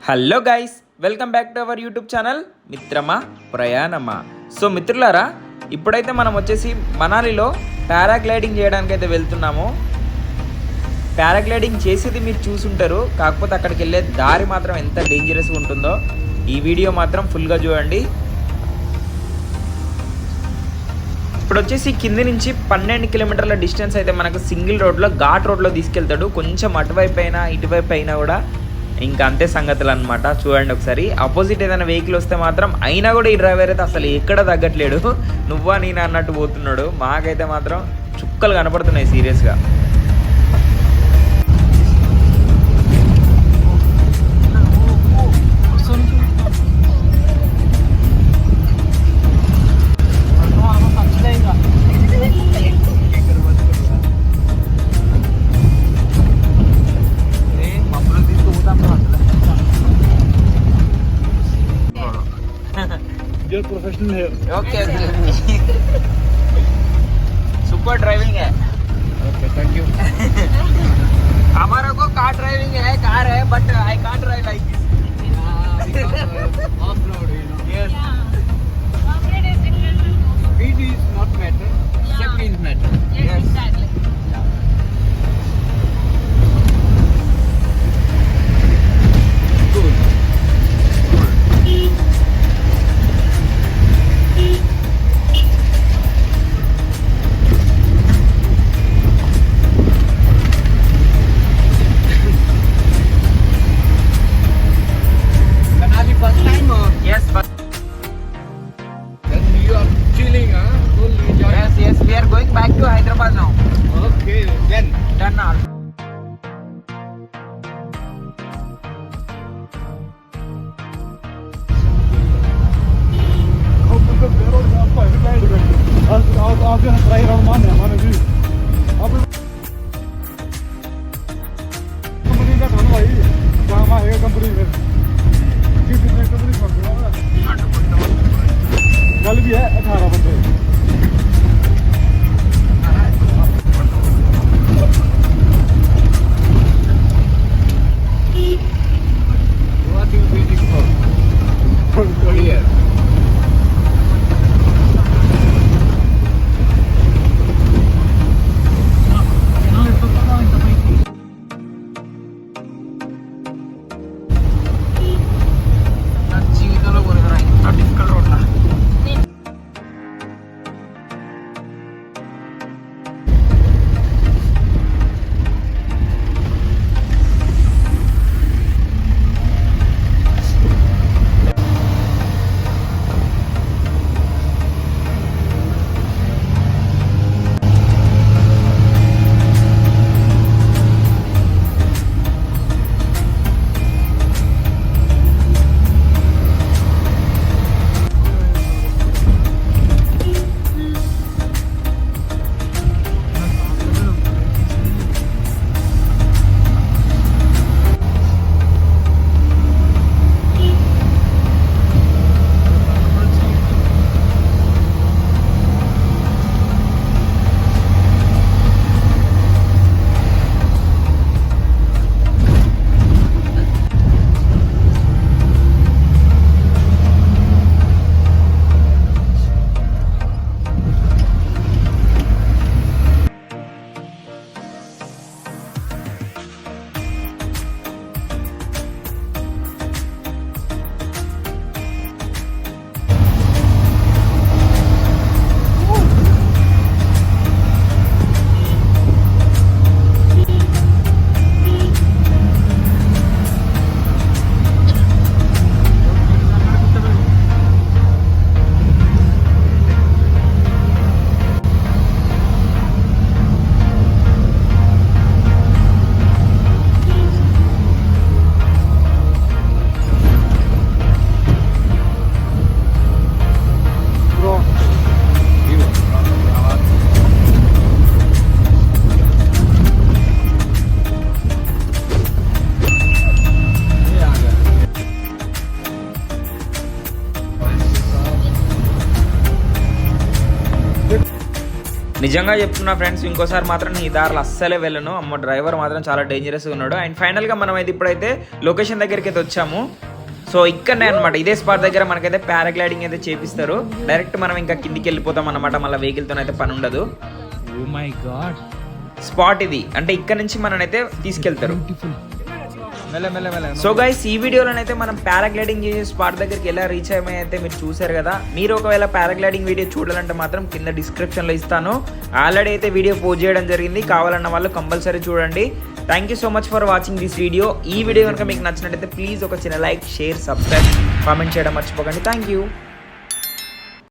Hello guys, welcome back to our YouTube channel మిత్రమా ప్రయాణమా. So మిత్రులారా, ఇప్పుడైతే మనం వచ్చేసి మనాలిలో పారాగ్లైడింగ్ చేయడానికి అయితే వెళ్తున్నాము. పారాగ్లైడింగ్ చేసేది మీరు చూసుంటారు, కాకపోతే అక్కడికి వెళ్ళే దారి మాత్రం ఎంత డేంజరస్గా ఉంటుందో ఈ వీడియో మాత్రం ఫుల్గా చూడండి. ఇప్పుడు వచ్చేసి కింది నుంచి 12 కిలోమీటర్ల డిస్టెన్స్ అయితే మనకు సింగిల్ రోడ్లో ఘాట్ రోడ్లో తీసుకెళ్తాడు. కొంచెం అటువైపు అయినా ఇటువైపు అయినా కూడా ఇంకా అంతే సంగతులు అనమాట. చూడండి ఒకసారి, ఆపోజిట్ ఏదైనా వెహికల్ వస్తే మాత్రం అయినా కూడా ఈ డ్రైవర్ అయితే అసలు ఎక్కడ తగ్గట్లేడు, నువ్వా నేను అన్నట్టు పోతున్నాడు. మాకైతే మాత్రం చుక్కలు కనపడుతున్నాయి సీరియస్గా. प्रोफेशनल है। ओके सुपर ड्राइविंग है। Okay thank you. हमारा को कार ड्राइविंग है, कार है, but I can't drive like this. Of road you know. Yes, Off-road is different from off-road. Speed is not matter, safety is matter। Yes, exactly. Good। Manali first time or yes, but then you are chilling, huh? Full enjoy। yes, we are going back to Hyderabad now. Okay, then Done all. आप try round मान है हमारे भी आप company का धन भाई जहाँ है कंपनी में कितने कंपनी कल भी है 18 बंदे। What are you waiting for? Here. నా జీవితంలో కొనరా ఇంత డిఫికల్ట్ రోడ్లా. నిజంగా చెప్తున్నా ఫ్రెండ్స్, ఇంకోసారి మాత్రం ఈ దారిలో అస్సలే వెళ్ళను. అమ్మ డ్రైవర్ మాత్రం చాలా డేంజరస్గా ఉన్నాడు. అండ్ ఫైనల్గా మనం అయితే ఇప్పుడైతే లొకేషన్ దగ్గరికి అయితే వచ్చాము. సో ఇక్కడనే అనమాట, ఇదే స్పాట్ దగ్గర మనకైతే పారాగ్లైడింగ్ అయితే చేపిస్తారు. డైరెక్ట్ మనం ఇంకా కిందికి వెళ్ళిపోతాం అనమాట, మళ్ళీ వెహికల్తో అయితే పని ఉండదు. ఓ మై గాడ్, స్పాట్ ఇది, అంటే ఇక్కడ నుంచి మననైతే తీసుకెళ్తారు. మెల్ల మెల్ల మెల్ల. సో గైస్, ఈ వీడియోలోనైతే మనం పారాగ్లైడింగ్ చేసే స్పాట్ దగ్గరికి ఎలా రీచ్ అయ్యామో అయితే మీరు చూసారు కదా. మీరు ఒకవేళ పారాగ్లైడింగ్ వీడియో చూడాలంటే మాత్రం కింద డిస్క్రిప్షన్లో ఇస్తాను. ఆల్రెడీ అయితే వీడియో పోస్ట్ చేయడం జరిగింది, కావాలన్న వాళ్ళు కంపల్సరీ చూడండి. Thank you so much for watching this video. ఈ వీడియో కనుక మీకు నచ్చినట్టయితే ప్లీజ్ ఒక చిన్న లైక్, షేర్, సబ్స్క్రైబ్, కామెంట్ చేయడం మర్చిపోకండి. Thank you.